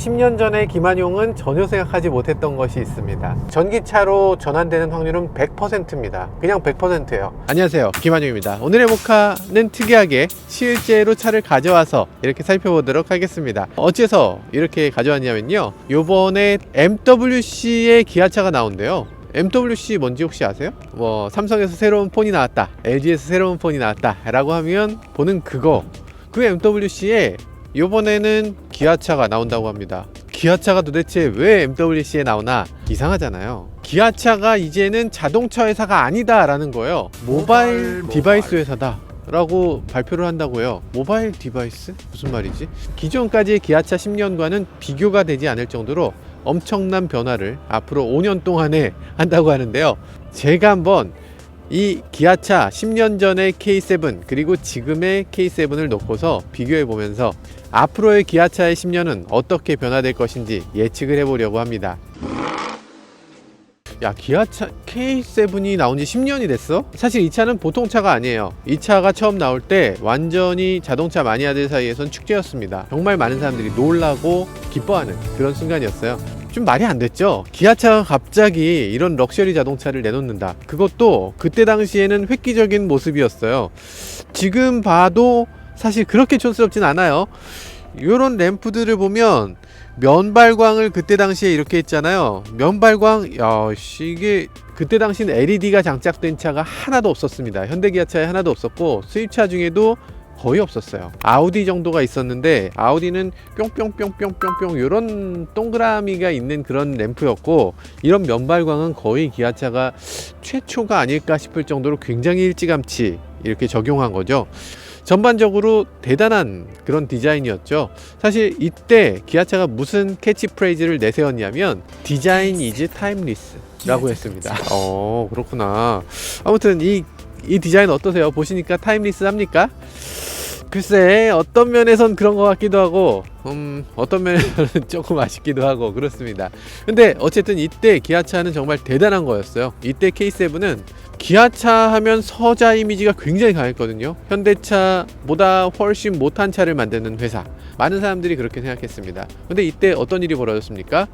10년 전에 김한용은 전혀 생각하지 못했던 것이 있습니다. 전기차로 전환되는 확률은 100%입니다. 그냥 100%예요. 안녕하세요, 김한용입니다. 오늘의 모카는 특이하게 실제로 차를 가져와서 이렇게 살펴보도록 하겠습니다. 어째서 이렇게 가져왔냐면요, 요번에 MWC의 기아차가 나온대요. MWC 뭔지 혹시 아세요? 뭐 삼성에서 새로운 폰이 나왔다, LG에서 새로운 폰이 나왔다 라고 하면 보는 그거, 그 MWC에 이번에는 기아차가 나온다고 합니다. 기아차가 도대체 왜 MWC에 나오나 이상하잖아요. 기아차가 이제는 자동차 회사가 아니다 라는 거예요. 모바일 디바이스 회사다 라고 발표를 한다고요. 모바일 디바이스? 무슨 말이지? 기존까지의 기아차 10년과는 비교가 되지 않을 정도로 엄청난 변화를 앞으로 5년 동안에 한다고 하는데요. 제가 한번 이 기아차 10년 전의 K7 그리고 지금의 K7을 놓고서 비교해 보면서 앞으로의 기아차의 10년은 어떻게 변화될 것인지 예측을 해보려고 합니다. 야, 기아차 K7이 나온 지 10년이 됐어? 사실 이 차는 보통 차가 아니에요. 이 차가 처음 나올 때 완전히 자동차 마니아들 사이에선 축제였습니다. 정말 많은 사람들이 놀라고 기뻐하는 그런 순간이었어요. 좀 말이 안 됐죠? 기아차가 갑자기 이런 럭셔리 자동차를 내놓는다. 그것도 그때 당시에는 획기적인 모습이었어요. 지금 봐도 사실 그렇게 촌스럽진 않아요. 이런 램프들을 보면 면발광을 그때 당시에 이렇게 했잖아요. 면발광, 이게 그때 당시는 LED가 장착된 차가 하나도 없었습니다. 현대기아차에 하나도 없었고 수입차 중에도 거의 없었어요. 아우디 정도가 있었는데 아우디는 뿅뿅뿅뿅뿅뿅 이런 동그라미가 있는 그런 램프였고, 이런 면발광은 거의 기아차가 최초가 아닐까 싶을 정도로 굉장히 일찌감치 이렇게 적용한 거죠. 전반적으로 대단한 그런 디자인이었죠. 사실 이때 기아차가 무슨 캐치프레이즈를 내세웠냐면 디자인 이즈 타임리스 라고 했습니다. 그렇구나. 아무튼 이 디자인 어떠세요? 보시니까 타임리스 합니까? 글쎄, 어떤 면에선 그런 것 같기도 하고 어떤 면에서는 조금 아쉽기도 하고 그렇습니다. 근데 어쨌든 이때 기아차는 정말 대단한 거였어요. 이때 K7은 기아차 하면 서자 이미지가 굉장히 강했거든요. 현대차보다 훨씬 못한 차를 만드는 회사, 많은 사람들이 그렇게 생각했습니다. 근데 이때 어떤 일이 벌어졌습니까?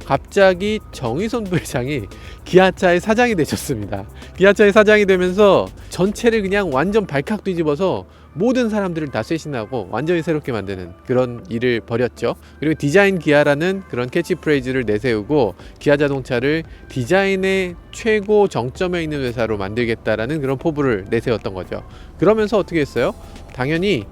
갑자기 정의선 부회장이 기아차의 사장이 되셨습니다. 기아차의 사장이 되면서 전체를 그냥 완전 발칵 뒤집어서 모든 사람들을 다 쇄신하고 완전히 새롭게 만드는 그런 일을 벌였죠. 그리고 디자인 기아라는 그런 캐치프레이즈를 내세우고 기아 자동차를 디자인의 최고 정점에 있는 회사로 만들겠다라는 그런 포부를 내세웠던 거죠. 그러면서 어떻게 했어요? 당연히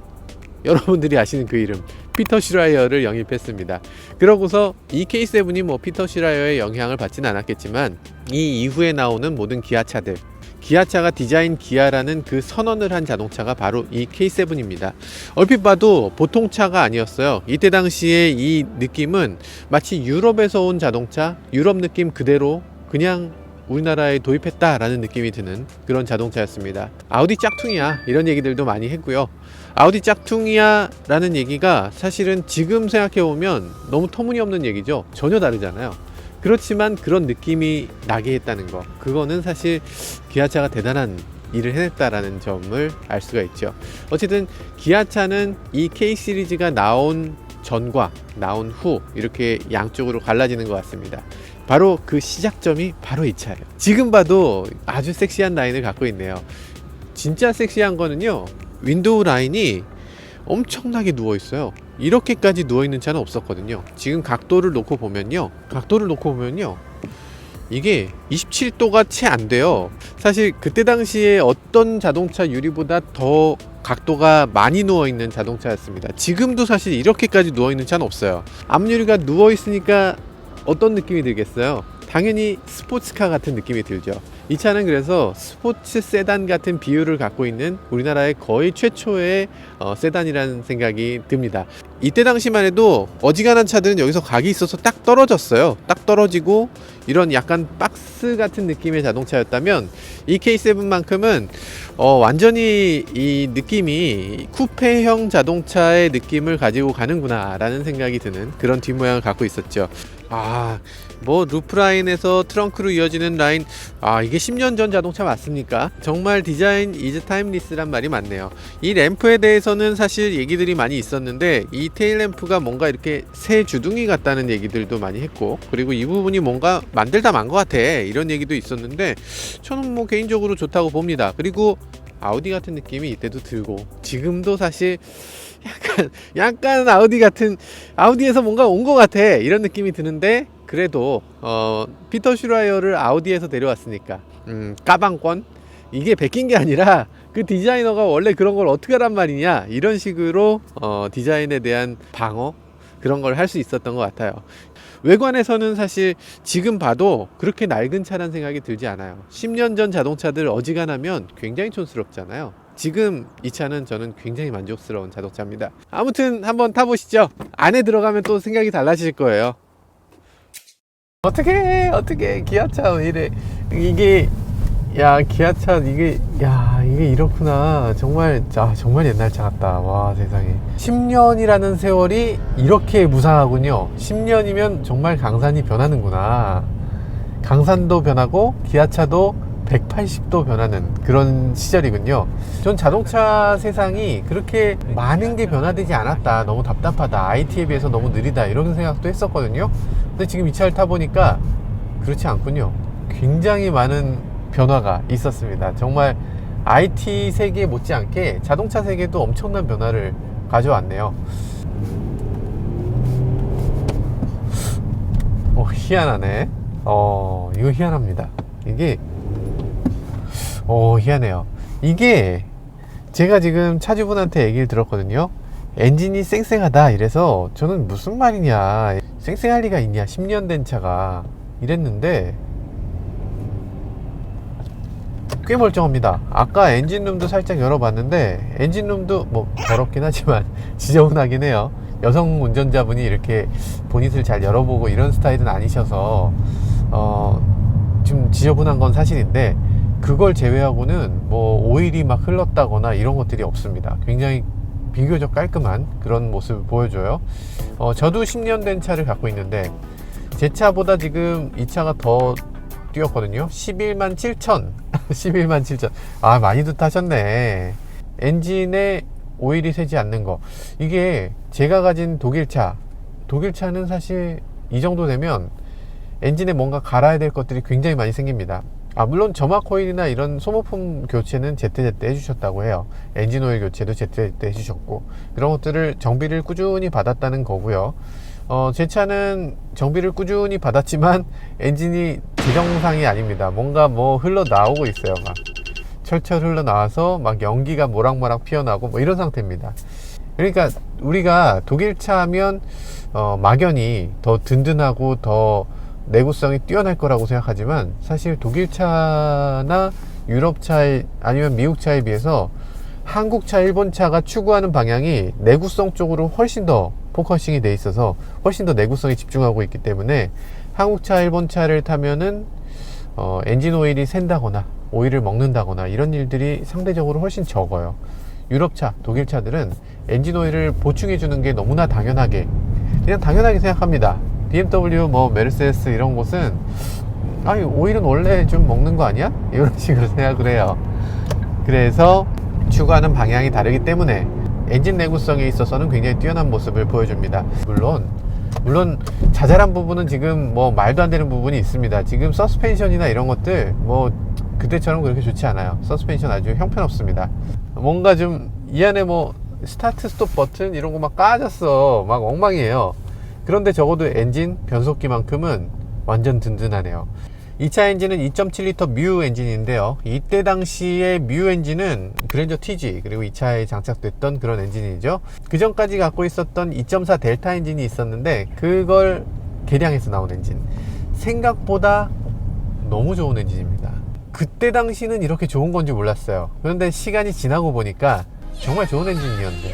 여러분들이 아시는 그 이름, 피터 슈라이어를 영입했습니다. 그러고서 이 K7이 뭐 피터 슈라이어의 영향을 받지는 않았겠지만 이 이후에 나오는 모든 기아차들, 기아차가 디자인 기아라는 그 선언을 한 자동차가 바로 이 K7입니다. 얼핏 봐도 보통 차가 아니었어요. 이때 당시에 이 느낌은 마치 유럽에서 온 자동차, 유럽 느낌 그대로 그냥 우리나라에 도입했다라는 느낌이 드는 그런 자동차였습니다. 아우디 짝퉁이야 이런 얘기들도 많이 했고요. 아우디 짝퉁이야 라는 얘기가 사실은 지금 생각해보면 너무 터무니없는 얘기죠. 전혀 다르잖아요. 그렇지만 그런 느낌이 나게 했다는 거, 그거는 사실 기아차가 대단한 일을 해냈다라는 점을 알 수가 있죠. 어쨌든 기아차는 이 K 시리즈가 나온 전과 나온 후 이렇게 양쪽으로 갈라지는 것 같습니다. 바로 그 시작점이 바로 이 차예요. 지금 봐도 아주 섹시한 라인을 갖고 있네요. 진짜 섹시한 거는요, 윈도우 라인이 엄청나게 누워 있어요. 이렇게까지 누워 있는 차는 없었거든요. 지금 각도를 놓고 보면요, 이게 27도가 채 안 돼요. 사실 그때 당시에 어떤 자동차 유리보다 더 각도가 많이 누워 있는 자동차였습니다. 지금도 사실 이렇게까지 누워 있는 차는 없어요. 앞유리가 누워 있으니까 어떤 느낌이 들겠어요? 당연히 스포츠카 같은 느낌이 들죠. 이 차는 그래서 스포츠 세단 같은 비율을 갖고 있는 우리나라의 거의 최초의 세단이라는 생각이 듭니다. 이때 당시만 해도 어지간한 차들은 여기서 각이 있어서 딱 떨어졌어요. 딱 떨어지고 이런 약간 박스 같은 느낌의 자동차였다면 이 K7만큼은 완전히 이 느낌이 쿠페형 자동차의 느낌을 가지고 가는구나 라는 생각이 드는 그런 뒷모양을 갖고 있었죠. 뭐 루프라인에서 트렁크로 이어지는 라인, 이게 10년 전 자동차 맞습니까? 정말 디자인 이즈 타임리스란 말이 맞네요. 이 램프에 대해서는 사실 얘기들이 많이 있었는데, 이 테일 램프가 뭔가 이렇게 새 주둥이 같다는 얘기들도 많이 했고, 그리고 이 부분이 뭔가 만들다 만 것 같아, 이런 얘기도 있었는데, 저는 뭐 개인적으로 좋다고 봅니다. 그리고 아우디 같은 느낌이 이때도 들고, 지금도 사실 약간 아우디 같은, 아우디에서 뭔가 온 것 같아, 이런 느낌이 드는데, 그래도 피터 슈라이어를 아우디에서 데려왔으니까 까방권, 이게 베낀 게 아니라 그 디자이너가 원래 그런 걸 어떻게 하란 말이냐, 이런 식으로 디자인에 대한 방어, 그런 걸 할 수 있었던 것 같아요. 외관에서는 사실 지금 봐도 그렇게 낡은 차란 생각이 들지 않아요. 10년 전 자동차들 어지간하면 굉장히 촌스럽잖아요. 지금 이 차는 저는 굉장히 만족스러운 자동차입니다. 아무튼 한번 타보시죠. 안에 들어가면 또 생각이 달라질 거예요. 어떻게 기아차 왜 이래. 이게 기아차 이게 이렇구나. 정말 정말 옛날 차 같다. 와, 세상에. 10년이라는 세월이 이렇게 무상하군요. 10년이면 정말 강산이 변하는구나. 강산도 변하고 기아차도 180도 변하는 그런 시절이군요. 전 자동차 세상이 그렇게 많은 게 변화되지 않았다, 너무 답답하다, IT에 비해서 너무 느리다, 이런 생각도 했었거든요. 근데 지금 이 차를 타보니까 그렇지 않군요. 굉장히 많은 변화가 있었습니다. 정말 IT 세계 못지않게 자동차 세계도 엄청난 변화를 가져왔네요. 희한하네. 이거 희한합니다. 이게 희한해요. 이게 제가 지금 차주분한테 얘기를 들었거든요. 엔진이 쌩쌩하다 이래서 저는 무슨 말이냐, 쌩쌩할 리가 있냐, 10년 된 차가, 이랬는데 꽤 멀쩡합니다. 아까 엔진룸도 살짝 열어봤는데 엔진룸도 뭐 더럽긴 하지만 지저분하긴 해요. 여성 운전자분이 이렇게 보닛을 잘 열어보고 이런 스타일은 아니셔서 좀 지저분한 건 사실인데, 그걸 제외하고는 뭐 오일이 막 흘렀다거나 이런 것들이 없습니다. 굉장히 비교적 깔끔한 그런 모습을 보여줘요. 저도 10년 된 차를 갖고 있는데 제 차보다 지금 이 차가 더 뛰었거든요. 11만 7천 11만 7천. 많이도 타셨네. 엔진에 오일이 새지 않는 거, 이게 제가 가진 독일차는 사실 이 정도 되면 엔진에 뭔가 갈아야 될 것들이 굉장히 많이 생깁니다. 물론 점화 코일이나 이런 소모품 교체는 제때제때 해주셨다고 해요. 엔진 오일 교체도 제때제때 해주셨고, 그런 것들을 정비를 꾸준히 받았다는 거고요. 제 차는 정비를 꾸준히 받았지만 엔진이 제정상이 아닙니다. 뭔가 뭐 흘러나오고 있어요. 막 철철 흘러나와서 막 연기가 모락모락 피어나고 뭐 이런 상태입니다. 그러니까 우리가 독일차 하면 막연히 더 든든하고 더 내구성이 뛰어날 거라고 생각하지만, 사실 독일차나 유럽차 아니면 미국차에 비해서 한국차, 일본차가 추구하는 방향이 내구성 쪽으로 훨씬 더 포커싱이 돼 있어서 훨씬 더 내구성에 집중하고 있기 때문에, 한국차, 일본차를 타면은 엔진 오일이 샌다거나 오일을 먹는다거나 이런 일들이 상대적으로 훨씬 적어요. 유럽차, 독일차들은 엔진 오일을 보충해 주는 게 너무나 당연하게 생각합니다. BMW, 뭐 메르세데스 이런 곳은 오일은 원래 좀 먹는 거 아니야? 이런 식으로 생각을 해요. 그래서 추구하는 방향이 다르기 때문에 엔진 내구성에 있어서는 굉장히 뛰어난 모습을 보여줍니다. 물론 자잘한 부분은 지금 뭐 말도 안 되는 부분이 있습니다. 지금 서스펜션이나 이런 것들 뭐 그때처럼 그렇게 좋지 않아요. 서스펜션 아주 형편없습니다. 뭔가 좀 이 안에 뭐 스타트 스톱 버튼 이런 거 막 까졌어, 막 엉망이에요. 그런데 적어도 엔진, 변속기만큼은 완전 든든하네요. 이 차 엔진은 2.7L 뮤 엔진인데요, 이때 당시의 뮤 엔진은 그랜저 TG, 그리고 이 차에 장착됐던 그런 엔진이죠. 그 전까지 갖고 있었던 2.4 델타 엔진이 있었는데 그걸 개량해서 나온 엔진, 생각보다 너무 좋은 엔진입니다. 그때 당시는 이렇게 좋은 건지 몰랐어요. 그런데 시간이 지나고 보니까 정말 좋은 엔진이었는데,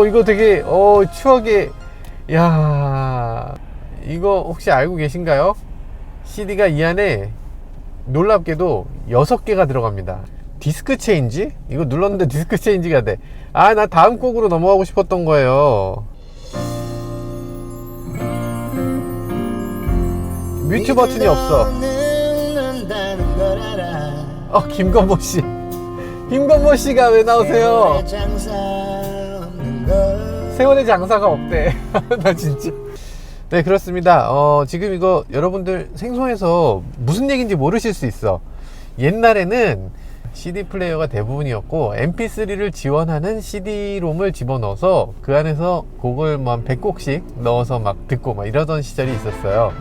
이거 되게 추억의, 이거 혹시 알고 계신가요? CD가 이 안에 놀랍게도 6개가 들어갑니다. 디스크 체인지? 이거 눌렀는데 디스크 체인지가 돼. 나 다음 곡으로 넘어가고 싶었던 거예요. 뮤트 버튼이 없어. 김건모 씨. 김건모 씨가 왜 나오세요? 세월의 장사가 없대. 나 진짜. 네, 그렇습니다. 지금 이거 여러분들 생소해서 무슨 얘기인지 모르실 수 있어. 옛날에는 CD 플레이어가 대부분이었고 MP3를 지원하는 CD롬을 집어넣어서 그 안에서 곡을 뭐 한 100곡씩 넣어서 막 듣고 막 이러던 시절이 있었어요.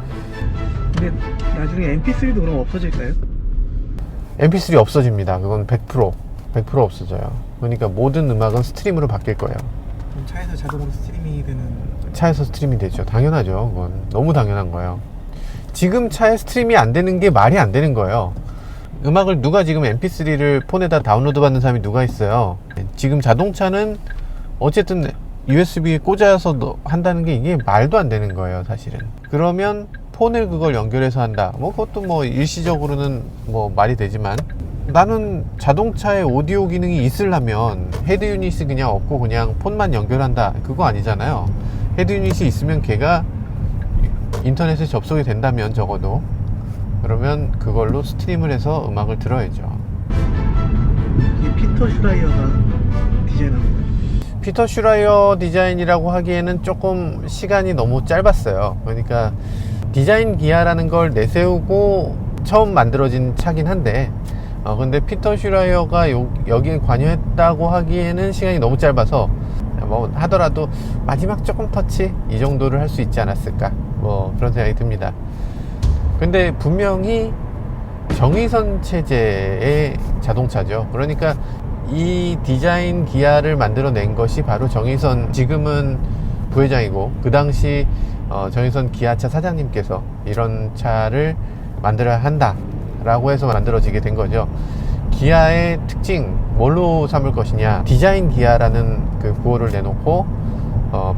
근데 나중에 MP3도 그럼 없어질까요? MP3 없어집니다. 그건 100% 없어져요. 그러니까 모든 음악은 스트림으로 바뀔 거예요. 그럼 차에서 자동으로 스트리밍이 되는... 차에서 스트리밍 되죠. 당연하죠. 그건 너무 당연한 거예요. 지금 차에 스트리밍이 안 되는 게 말이 안 되는 거예요. 음악을 누가 지금 MP3를 폰에다 다운로드 받는 사람이 누가 있어요. 지금 자동차는 어쨌든 USB에 꽂아서 한다는 게 이게 말도 안 되는 거예요, 사실은. 그러면 폰을 그걸 연결해서 한다. 뭐 그것도 뭐 일시적으로는 뭐 말이 되지만, 나는 자동차에 오디오 기능이 있으려면 헤드 유닛이 그냥 없고 그냥 폰만 연결한다, 그거 아니잖아요. 헤드 유닛이 있으면 걔가 인터넷에 접속이 된다면, 적어도 그러면 그걸로 스트림을 해서 음악을 들어야죠. 이게 피터 슈라이어가 디자인한 거예요? 피터 슈라이어 디자인이라고 하기에는 조금 시간이 너무 짧았어요. 그러니까 디자인 기아라는 걸 내세우고 처음 만들어진 차긴 한데, 근데 피터 슈라이어가 여기에 관여했다고 하기에는 시간이 너무 짧아서 뭐 하더라도 마지막 조금 터치 이 정도를 할 수 있지 않았을까, 뭐 그런 생각이 듭니다. 근데 분명히 정의선 체제의 자동차죠. 그러니까 이 디자인 기아를 만들어낸 것이 바로 정의선, 지금은 부회장이고 그 당시 정의선 기아차 사장님께서 이런 차를 만들어야 한다 라고 해서 만들어지게 된 거죠. 기아의 특징 뭘로 삼을 것이냐, 디자인 기아라는 그 구호를 내놓고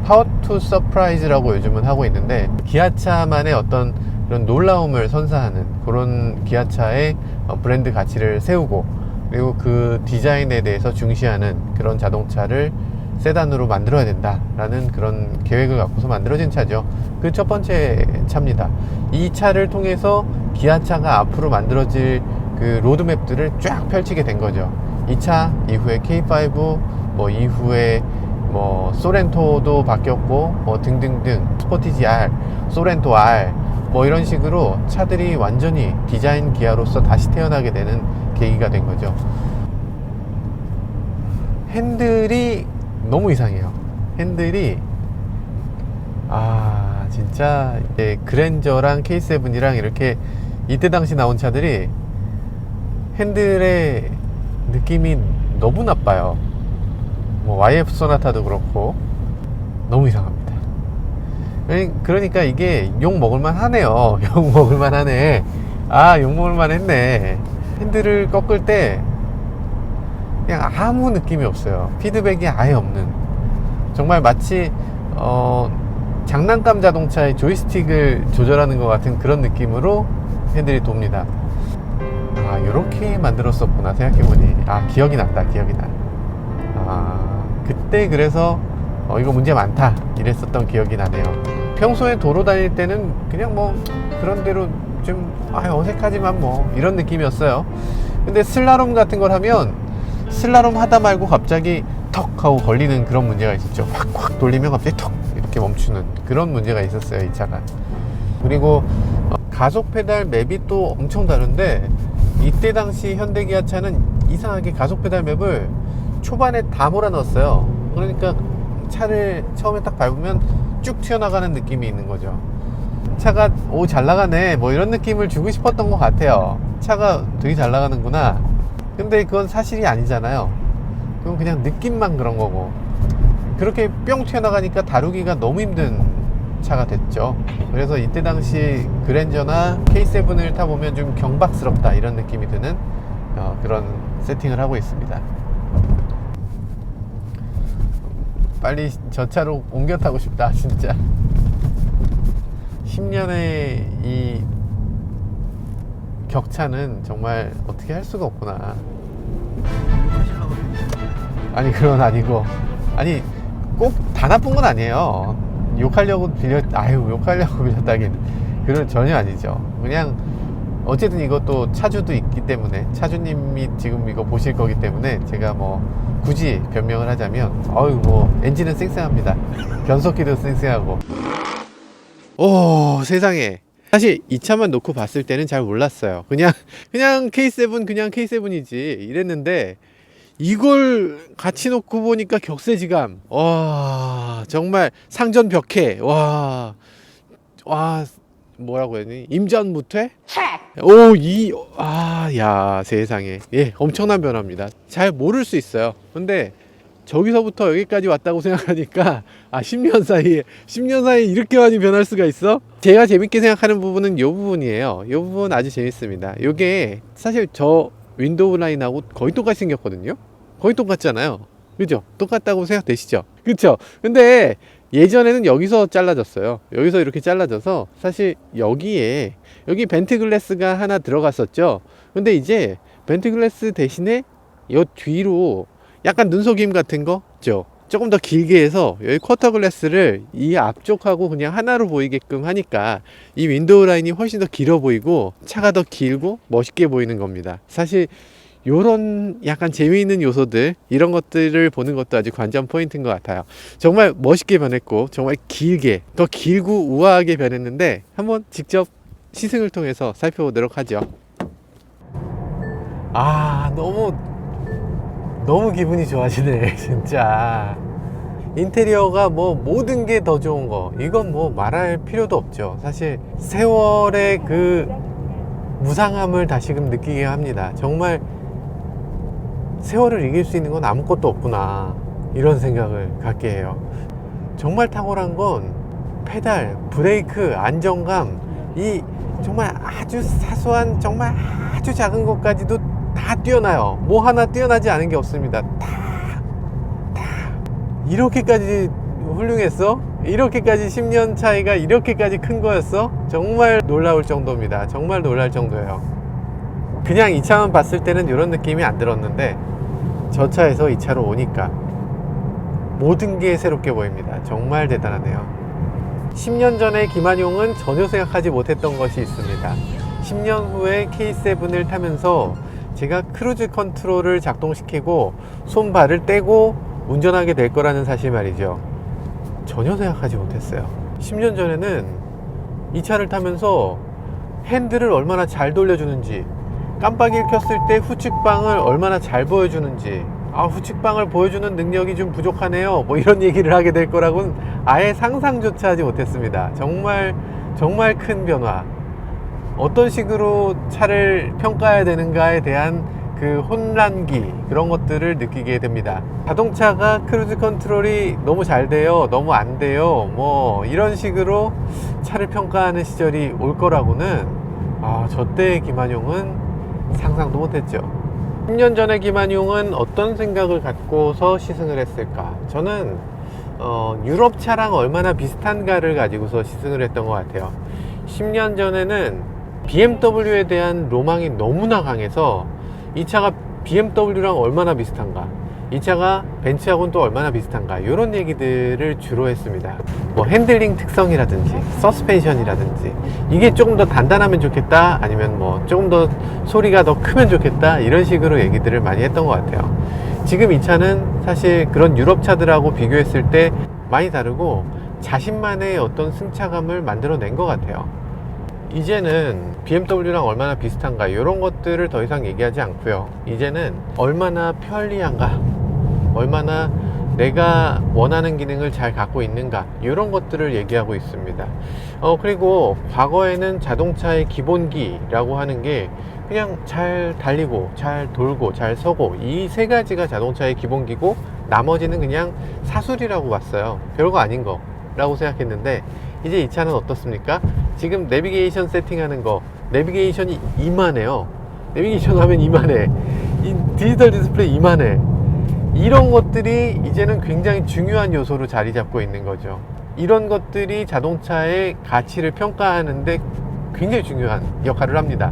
파워 투 서프라이즈라고 요즘은 하고 있는데, 기아차만의 어떤 그런 놀라움을 선사하는 그런 기아차의 브랜드 가치를 세우고, 그리고 그 디자인에 대해서 중시하는 그런 자동차를 세단으로 만들어야 된다라는 그런 계획을 갖고서 만들어진 차죠. 그 첫 번째 차입니다. 이 차를 통해서 기아차가 앞으로 만들어질 그 로드맵들을 쫙 펼치게 된 거죠. 이 차 이후에 K5, 뭐 이후에 뭐 소렌토도 바뀌었고, 뭐 등등등, 스포티지 R, 소렌토 R, 뭐 이런 식으로 차들이 완전히 디자인 기아로서 다시 태어나게 되는 계기가 된 거죠. 핸들이 너무 이상해요. 핸들이 진짜 그랜저랑 K7이랑 이렇게 이때 당시 나온 차들이 핸들의 느낌이 너무 나빠요. 뭐 YF 소나타도 그렇고 너무 이상합니다. 그러니까 이게 욕 먹을만 하네요. 욕 먹을만 하네. 욕 먹을만 했네. 핸들을 꺾을 때 그냥 아무 느낌이 없어요. 피드백이 아예 없는, 정말 마치 장난감 자동차의 조이스틱을 조절하는 것 같은 그런 느낌으로 핸들이 돕니다. 요렇게 만들었었구나 생각해보니 기억이 난다. 그때 그래서 이거 문제 많다 이랬었던 기억이 나네요. 평소에 도로 다닐 때는 그냥 뭐 그런 대로 좀 어색하지만 뭐 이런 느낌이었어요. 근데 슬라롬 같은 걸 하면 슬라롬 하다 말고 갑자기 턱 하고 걸리는 그런 문제가 있었죠. 확 돌리면 갑자기 턱 이렇게 멈추는 그런 문제가 있었어요, 이 차가. 그리고 가속 페달 맵이 또 엄청 다른데, 이때 당시 현대 기아차는 이상하게 가속 페달 맵을 초반에 다 몰아 넣었어요. 그러니까 차를 처음에 딱 밟으면 쭉 튀어나가는 느낌이 있는 거죠. 차가 잘 나가네 뭐 이런 느낌을 주고 싶었던 것 같아요. 차가 되게 잘 나가는구나. 근데 그건 사실이 아니잖아요. 그건 그냥 느낌만 그런 거고, 그렇게 뿅 튀어나가니까 다루기가 너무 힘든 차가 됐죠. 그래서 이때 당시 그랜저나 K7을 타보면 좀 경박스럽다 이런 느낌이 드는 그런 세팅을 하고 있습니다. 빨리 저 차로 옮겨 타고 싶다 진짜. 10년의 이 격차는 정말 어떻게 할 수가 없구나. 아니 그건 아니고, 아니 꼭 다 나쁜 건 아니에요. 욕하려고 빌렸다긴, 그런 전혀 아니죠. 그냥 어쨌든 이것도 차주도 있기 때문에 차주님이 지금 이거 보실 거기 때문에 제가 뭐 굳이 변명을 하자면 어유 뭐 엔진은 쌩쌩합니다. 변속기도 쌩쌩하고. 오 세상에. 사실 이 차만 놓고 봤을 때는 잘 몰랐어요. 그냥 K7 그냥 K7이지 이랬는데 이걸 같이 놓고 보니까 격세지감. 와 정말 상전벽해. 와 뭐라고 해야 되니? 임전무퇴? 야 세상에. 예 엄청난 변화입니다. 잘 모를 수 있어요. 근데 저기서부터 여기까지 왔다고 생각하니까 10년 사이에 이렇게 많이 변할 수가 있어? 제가 재밌게 생각하는 부분은 이 부분이에요. 이 부분 아주 재밌습니다. 이게 사실 저 윈도우 라인하고 거의 똑같이 생겼거든요. 거의 똑같잖아요. 그죠? 똑같다고 생각되시죠? 그쵸? 근데 예전에는 여기서 잘라졌어요. 여기서 이렇게 잘라져서 사실 여기 벤트 글래스가 하나 들어갔었죠. 근데 이제 벤트 글래스 대신에 이 뒤로 약간 눈속임 같은 거죠. 조금 더 길게 해서 여기 쿼터 글래스를 이 앞쪽하고 그냥 하나로 보이게끔 하니까 이 윈도우 라인이 훨씬 더 길어 보이고 차가 더 길고 멋있게 보이는 겁니다. 사실 요런 약간 재미있는 요소들 이런 것들을 보는 것도 아주 관전 포인트인 것 같아요. 정말 멋있게 변했고 정말 길게 더 길고 우아하게 변했는데 한번 직접 시승을 통해서 살펴보도록 하죠. 너무 기분이 좋아지네 진짜. 인테리어가 뭐 모든 게 더 좋은 거 이건 뭐 말할 필요도 없죠. 사실 세월의 그 무상함을 다시금 느끼게 합니다. 정말 세월을 이길 수 있는 건 아무것도 없구나 이런 생각을 갖게 해요. 정말 탁월한 건 페달, 브레이크, 안정감 이 정말 아주 사소한 정말 아주 작은 것까지도 다 뛰어나요. 뭐 하나 뛰어나지 않은 게 없습니다. 다 이렇게까지 훌륭했어? 이렇게까지 10년 차이가 이렇게까지 큰 거였어? 정말 놀라울 정도입니다. 정말 놀랄 정도예요. 그냥 이 차만 봤을 때는 이런 느낌이 안 들었는데 저 차에서 이 차로 오니까 모든 게 새롭게 보입니다. 정말 대단하네요. 10년 전에 김한용은 전혀 생각하지 못했던 것이 있습니다. 10년 후에 K7을 타면서 제가 크루즈 컨트롤을 작동시키고 손발을 떼고 운전하게 될 거라는 사실 말이죠. 전혀 생각하지 못했어요. 10년 전에는 이 차를 타면서 핸들을 얼마나 잘 돌려주는지, 깜빡이를 켰을 때 후측방을 얼마나 잘 보여주는지, 후측방을 보여주는 능력이 좀 부족하네요, 뭐 이런 얘기를 하게 될 거라고는 아예 상상조차 하지 못했습니다. 정말 큰 변화. 어떤 식으로 차를 평가해야 되는가에 대한 그 혼란기, 그런 것들을 느끼게 됩니다. 자동차가 크루즈 컨트롤이 너무 잘 돼요, 너무 안 돼요, 뭐 이런 식으로 차를 평가하는 시절이 올 거라고는 저 때의 김한용은 상상도 못했죠. 10년 전에 김한용은 어떤 생각을 갖고서 시승을 했을까? 저는 유럽 차랑 얼마나 비슷한가를 가지고서 시승을 했던 것 같아요. 10년 전에는 BMW에 대한 로망이 너무나 강해서 이 차가 BMW랑 얼마나 비슷한가, 이 차가 벤츠하고는 또 얼마나 비슷한가, 이런 얘기들을 주로 했습니다. 뭐 핸들링 특성이라든지 서스펜션이라든지 이게 조금 더 단단하면 좋겠다, 아니면 뭐 조금 더 소리가 더 크면 좋겠다, 이런 식으로 얘기들을 많이 했던 것 같아요. 지금 이 차는 사실 그런 유럽 차들하고 비교했을 때 많이 다르고 자신만의 어떤 승차감을 만들어낸 것 같아요. 이제는 BMW랑 얼마나 비슷한가, 이런 것들을 더 이상 얘기하지 않고요. 이제는 얼마나 편리한가, 얼마나 내가 원하는 기능을 잘 갖고 있는가, 이런 것들을 얘기하고 있습니다. 그리고 과거에는 자동차의 기본기라고 하는 게 그냥 잘 달리고 잘 돌고 잘 서고, 이 세 가지가 자동차의 기본기고 나머지는 그냥 사술이라고 봤어요. 별거 아닌 거라고 생각했는데 이제 이 차는 어떻습니까? 지금 내비게이션 세팅하는 거, 내비게이션이 이만해요. 내비게이션 하면 이만해. 이 디지털 디스플레이 이만해. 이런 것들이 이제는 굉장히 중요한 요소로 자리 잡고 있는 거죠. 이런 것들이 자동차의 가치를 평가하는데 굉장히 중요한 역할을 합니다.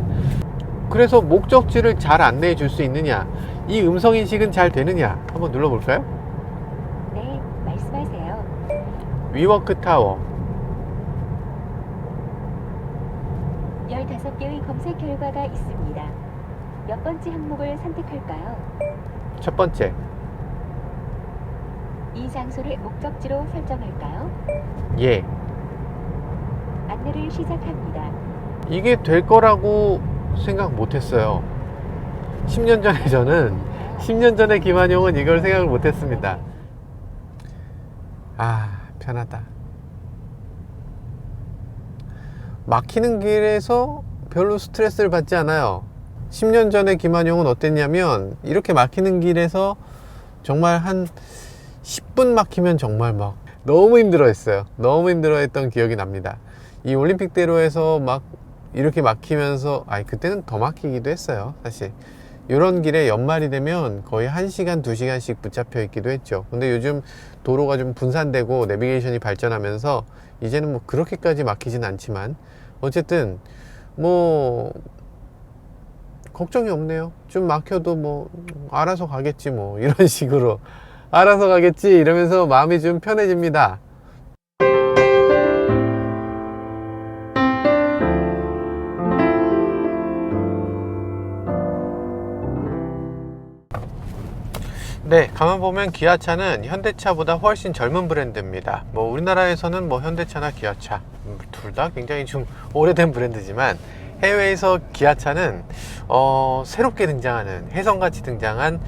그래서 목적지를 잘 안내해 줄 수 있느냐, 이 음성인식은 잘 되느냐, 한번 눌러볼까요? 네, 말씀하세요. 위워크 타워. 15개의 검색 결과가 있습니다. 몇 번째 항목을 선택할까요? 첫 번째. 이 장소를 목적지로 설정할까요? 예. 안내를 시작합니다. 이게 될 거라고 생각 못 했어요. 10년 전에 저는 10년 전에 김한용은 이걸 생각을 못 했습니다. 아, 편하다. 막히는 길에서 별로 스트레스를 받지 않아요. 10년 전에 김한용은 어땠냐면 이렇게 막히는 길에서 정말 한 10분 막히면 정말 막 너무 힘들어 했어요. 너무 힘들어 했던 기억이 납니다. 이 올림픽대로에서 막 이렇게 막히면서, 그때는 더 막히기도 했어요. 사실 이런 길에 연말이 되면 거의 1시간 2시간씩 붙잡혀 있기도 했죠. 근데 요즘 도로가 좀 분산되고 내비게이션이 발전하면서 이제는 뭐 그렇게까지 막히진 않지만 어쨌든 뭐 걱정이 없네요. 좀 막혀도 뭐 알아서 가겠지 뭐 이런 식으로 알아서 가겠지 이러면서 마음이 좀 편해집니다. 네, 가만 보면 기아차는 현대차보다 훨씬 젊은 브랜드입니다. 뭐 우리나라에서는 뭐 현대차나 기아차 둘 다 굉장히 좀 오래된 브랜드지만 해외에서 기아차는 새롭게 등장하는, 혜성같이 등장한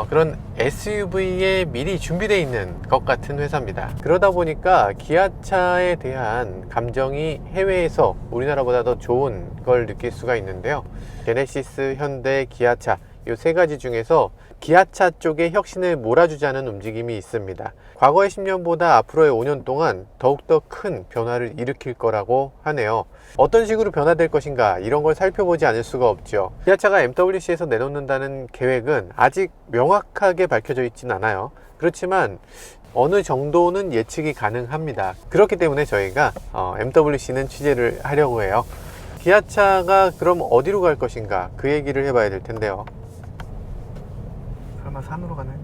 그런 SUV에 미리 준비되어 있는 것 같은 회사입니다. 그러다 보니까 기아차에 대한 감정이 해외에서 우리나라보다 더 좋은 걸 느낄 수가 있는데요. 제네시스, 현대, 기아차 이 세 가지 중에서 기아차 쪽에 혁신을 몰아주자는 움직임이 있습니다. 과거의 10년보다 앞으로의 5년 동안 더욱더 큰 변화를 일으킬 거라고 하네요. 어떤 식으로 변화될 것인가 이런 걸 살펴보지 않을 수가 없죠. 기아차가 MWC에서 내놓는다는 계획은 아직 명확하게 밝혀져 있진 않아요. 그렇지만 어느 정도는 예측이 가능합니다. 그렇기 때문에 저희가 MWC는 취재를 하려고 해요. 기아차가 그럼 어디로 갈 것인가 그 얘기를 해봐야 될 텐데요. 설마 산으로 가나요?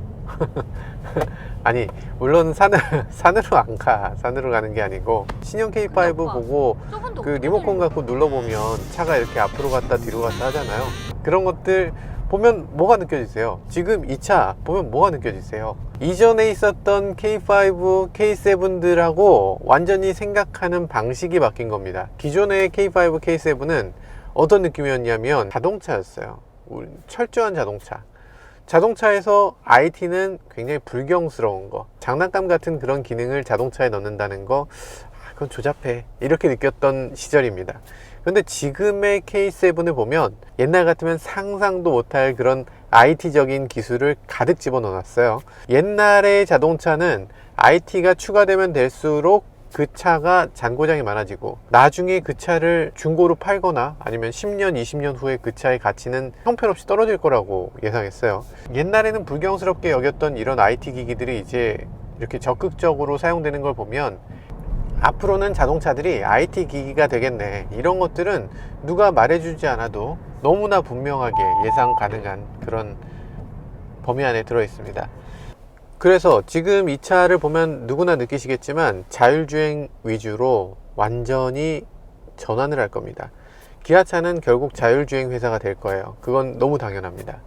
아니 물론 산으로 안 가. 산으로 가는 게 아니고 신형 K5 보고 그 리모컨 갖고 눌러보면 차가 이렇게 앞으로 갔다 뒤로 갔다 하잖아요. 그런 것들 보면 뭐가 느껴지세요? 지금 이 차 보면 뭐가 느껴지세요? 이전에 있었던 K5, K7들하고 완전히 생각하는 방식이 바뀐 겁니다. 기존의 K5, K7은 어떤 느낌이었냐면 자동차였어요. 철저한 자동차. 자동차에서 IT는 굉장히 불경스러운 거, 장난감 같은 그런 기능을 자동차에 넣는다는 거, 그건 조잡해 이렇게 느꼈던 시절입니다. 그런데 지금의 K7을 보면 옛날 같으면 상상도 못할 그런 IT적인 기술을 가득 집어넣어 놨어요. 옛날의 자동차는 IT가 추가되면 될수록 그 차가 잔고장이 많아지고 나중에 그 차를 중고로 팔거나 아니면 10년, 20년 후에 그 차의 가치는 형편없이 떨어질 거라고 예상했어요. 옛날에는 불경스럽게 여겼던 이런 IT 기기들이 이제 이렇게 적극적으로 사용되는 걸 보면 앞으로는 자동차들이 IT 기기가 되겠네, 이런 것들은 누가 말해주지 않아도 너무나 분명하게 예상 가능한 그런 범위 안에 들어 있습니다. 그래서 지금 이 차를 보면 누구나 느끼시겠지만 자율주행 위주로 완전히 전환을 할 겁니다. 기아차는 결국 자율주행 회사가 될 거예요. 그건 너무 당연합니다.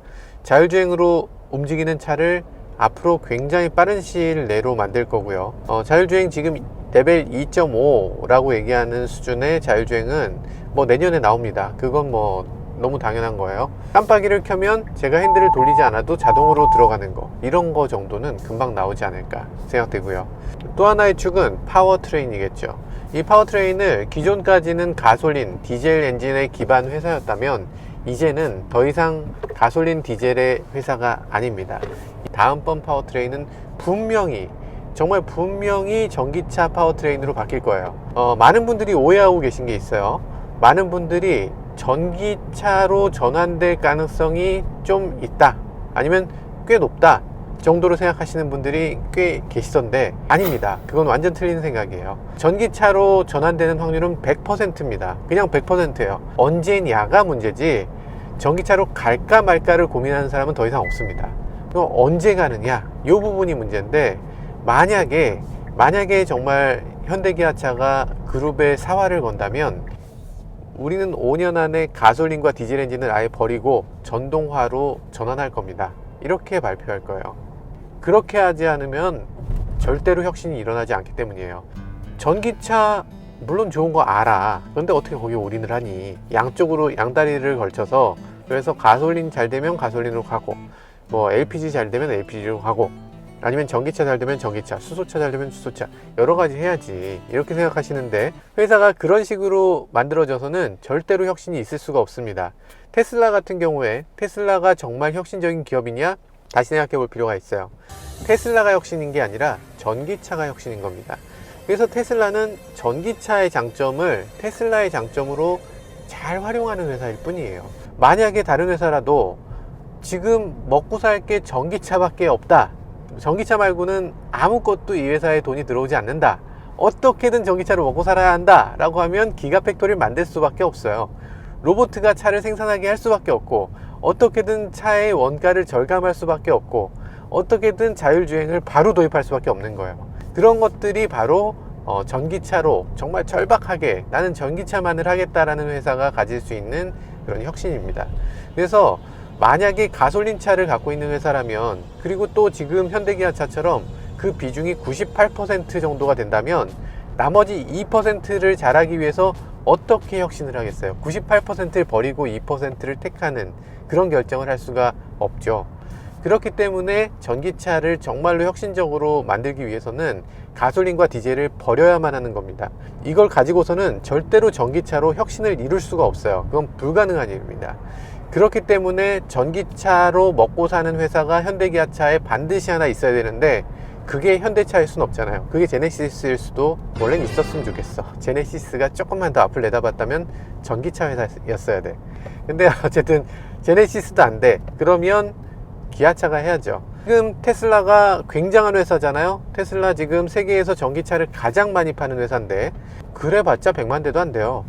자율주행으로 움직이는 차를 앞으로 굉장히 빠른 시일 내로 만들 거고요. 자율주행 지금 레벨 2.5라고 얘기하는 수준의 자율주행은 뭐 내년에 나옵니다. 그건 뭐 너무 당연한 거예요. 깜빡이를 켜면 제가 핸들을 돌리지 않아도 자동으로 들어가는 거, 이런 거 정도는 금방 나오지 않을까 생각되고요. 또 하나의 축은 파워트레인이겠죠. 이 파워트레인을 기존까지는 가솔린, 디젤 엔진의 기반 회사였다면 이제는 더 이상 가솔린, 디젤의 회사가 아닙니다. 다음번 파워트레인은 분명히, 정말 분명히 전기차 파워트레인으로 바뀔 거예요. 많은 분들이 오해하고 계신 게 있어요. 많은 분들이 전기차로 전환될 가능성이 좀 있다, 아니면 꽤 높다 정도로 생각하시는 분들이 꽤 계시던데 아닙니다. 그건 완전 틀린 생각이에요. 전기차로 전환되는 확률은 100%입니다. 그냥 100%예요. 언제냐가 문제지 전기차로 갈까 말까를 고민하는 사람은 더 이상 없습니다. 그럼 언제 가느냐, 이 부분이 문제인데, 만약에 정말 현대기아차가 그룹에 사활을 건다면 우리는 5년 안에 가솔린과 디젤 엔진을 아예 버리고 전동화로 전환할 겁니다. 이렇게 발표할 거예요. 그렇게 하지 않으면 절대로 혁신이 일어나지 않기 때문이에요. 전기차 물론 좋은 거 알아. 그런데 어떻게 거기에 올인을 하니? 양쪽으로 양다리를 걸쳐서, 그래서 가솔린 잘 되면 가솔린으로 가고, 뭐 LPG 잘 되면 LPG로 가고, 아니면 전기차 잘 되면 전기차, 수소차 잘 되면 수소차, 여러 가지 해야지, 이렇게 생각하시는데, 회사가 그런 식으로 만들어져서는 절대로 혁신이 있을 수가 없습니다. 테슬라 같은 경우에, 테슬라가 정말 혁신적인 기업이냐? 다시 생각해 볼 필요가 있어요. 테슬라가 혁신인 게 아니라 전기차가 혁신인 겁니다. 그래서 테슬라는 전기차의 장점을 테슬라의 장점으로 잘 활용하는 회사일 뿐이에요. 만약에 다른 회사라도 지금 먹고 살 게 전기차밖에 없다, 전기차 말고는 아무것도 이 회사에 돈이 들어오지 않는다, 어떻게든 전기차로 먹고 살아야 한다 라고 하면 기가팩토리를 만들 수밖에 없어요. 로보트가 차를 생산하게 할 수밖에 없고, 어떻게든 차의 원가를 절감할 수밖에 없고, 어떻게든 자율주행을 바로 도입할 수밖에 없는 거예요. 그런 것들이 바로 전기차로 정말 절박하게 나는 전기차만을 하겠다라는 회사가 가질 수 있는 그런 혁신입니다. 그래서 만약에 가솔린 차를 갖고 있는 회사라면, 그리고 또 지금 현대기아차처럼 그 비중이 98% 정도가 된다면 나머지 2%를 잘하기 위해서 어떻게 혁신을 하겠어요? 98%를 버리고 2%를 택하는 그런 결정을 할 수가 없죠. 그렇기 때문에 전기차를 정말로 혁신적으로 만들기 위해서는 가솔린과 디젤을 버려야만 하는 겁니다. 이걸 가지고서는 절대로 전기차로 혁신을 이룰 수가 없어요. 그건 불가능한 일입니다. 그렇기 때문에 전기차로 먹고 사는 회사가 현대기아차에 반드시 하나 있어야 되는데, 그게 현대차일 순 없잖아요. 그게 제네시스일 수도 원래는 있었으면 좋겠어. 제네시스가 조금만 더 앞을 내다봤다면 전기차 회사였어야 돼. 근데 어쨌든 제네시스도 안 돼. 그러면 기아차가 해야죠. 지금 테슬라가 굉장한 회사잖아요. 테슬라 지금 세계에서 전기차를 가장 많이 파는 회사인데, 그래봤자 100만 대도 안 돼요.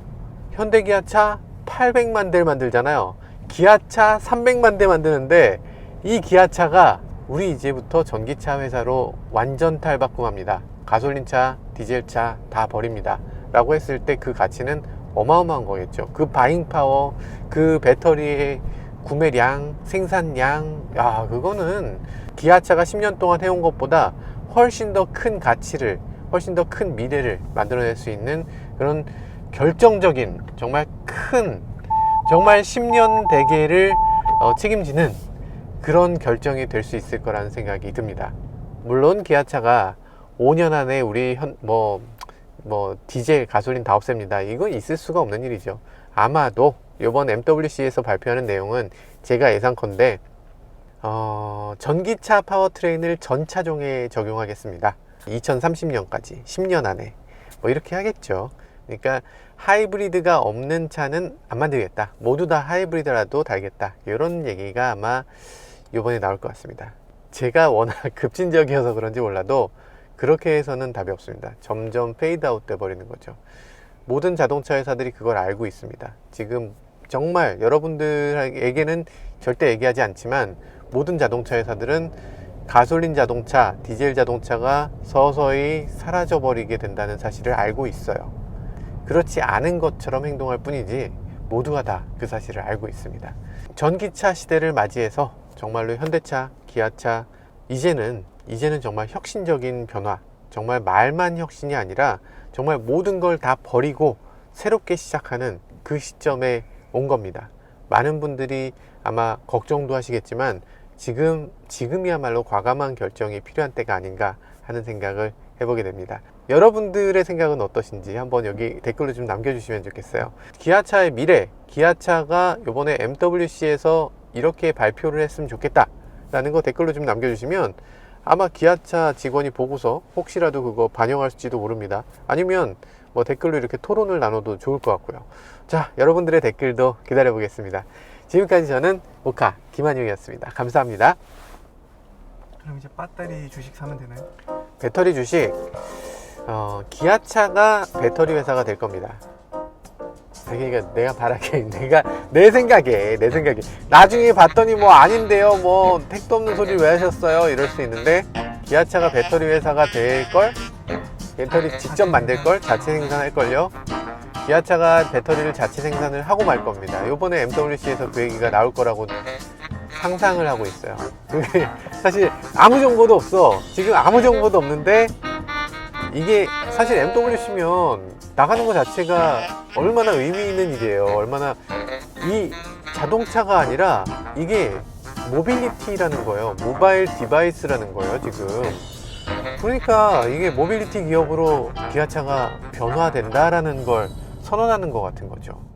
현대기아차 800만 대를 만들잖아요. 기아차 300만 대 만드는데, 이 기아차가 우리 이제부터 전기차 회사로 완전 탈바꿈합니다. 가솔린차, 디젤차 다 버립니다 라고 했을 때 그 가치는 어마어마한 거겠죠. 그 바잉 파워, 그 배터리의 구매량, 생산량, 야, 그거는 기아차가 10년 동안 해온 것보다 훨씬 더 큰 가치를, 훨씬 더 큰 미래를 만들어낼 수 있는 그런 결정적인, 정말 큰, 정말 10년 대계를 책임지는 그런 결정이 될 수 있을 거라는 생각이 듭니다. 물론 기아차가 5년 안에 우리 디젤, 가솔린 다 없앱니다. 이건 있을 수가 없는 일이죠. 아마도 이번 MWC에서 발표하는 내용은 제가 예상컨대 전기차 파워트레인을 전 차종에 적용하겠습니다. 2030년까지 10년 안에 뭐 이렇게 하겠죠. 그러니까 하이브리드가 없는 차는 안 만들겠다, 모두 다 하이브리드라도 달겠다, 이런 얘기가 아마 이번에 나올 것 같습니다. 제가 워낙 급진적이어서 그런지 몰라도 그렇게 해서는 답이 없습니다. 점점 페이드아웃 돼 버리는 거죠. 모든 자동차 회사들이 그걸 알고 있습니다. 지금 정말 여러분들에게는 절대 얘기하지 않지만, 모든 자동차 회사들은 가솔린 자동차, 디젤 자동차가 서서히 사라져 버리게 된다는 사실을 알고 있어요. 그렇지 않은 것처럼 행동할 뿐이지 모두가 다 그 사실을 알고 있습니다. 전기차 시대를 맞이해서 정말로 현대차, 기아차, 이제는 정말 혁신적인 변화, 정말 말만 혁신이 아니라 정말 모든 걸 다 버리고 새롭게 시작하는 그 시점에 온 겁니다. 많은 분들이 아마 걱정도 하시겠지만 지금이야말로 과감한 결정이 필요한 때가 아닌가 하는 생각을 해보게 됩니다. 여러분들의 생각은 어떠신지 한번 여기 댓글로 좀 남겨주시면 좋겠어요. 기아차의 미래, 기아차가 이번에 MWC에서 이렇게 발표를 했으면 좋겠다 라는 거 댓글로 좀 남겨주시면 아마 기아차 직원이 보고서 혹시라도 그거 반영할지도 모릅니다. 아니면 뭐 댓글로 이렇게 토론을 나눠도 좋을 것 같고요. 자, 여러분들의 댓글도 기다려 보겠습니다. 지금까지 저는 오카 김한용이었습니다. 감사합니다. 그럼 이제 배터리 주식 사면 되나요? 배터리 주식, 기아차가 배터리 회사가 될 겁니다. 그러니까 내가 바라게, 내 생각에 나중에 봤더니 뭐 아닌데요, 뭐 택도 없는 소리 왜 하셨어요, 이럴 수 있는데, 기아차가 배터리 회사가 될걸, 배터리 직접 만들걸, 자체 생산할걸요. 기아차가 배터리를 자체 생산을 하고 말 겁니다. 이번에 MWC에서 그 얘기가 나올 거라고 상상을 하고 있어요. 그게 사실 아무 정보도 없어. 지금 아무 정보도 없는데 이게 사실 MWC면 나가는 것 자체가 얼마나 의미 있는 일이에요. 얼마나 이 자동차가 아니라 이게 모빌리티라는 거예요. 모바일 디바이스라는 거예요, 지금. 그러니까 이게 모빌리티 기업으로 기아차가 변화된다라는 걸 선언하는 것 같은 거죠.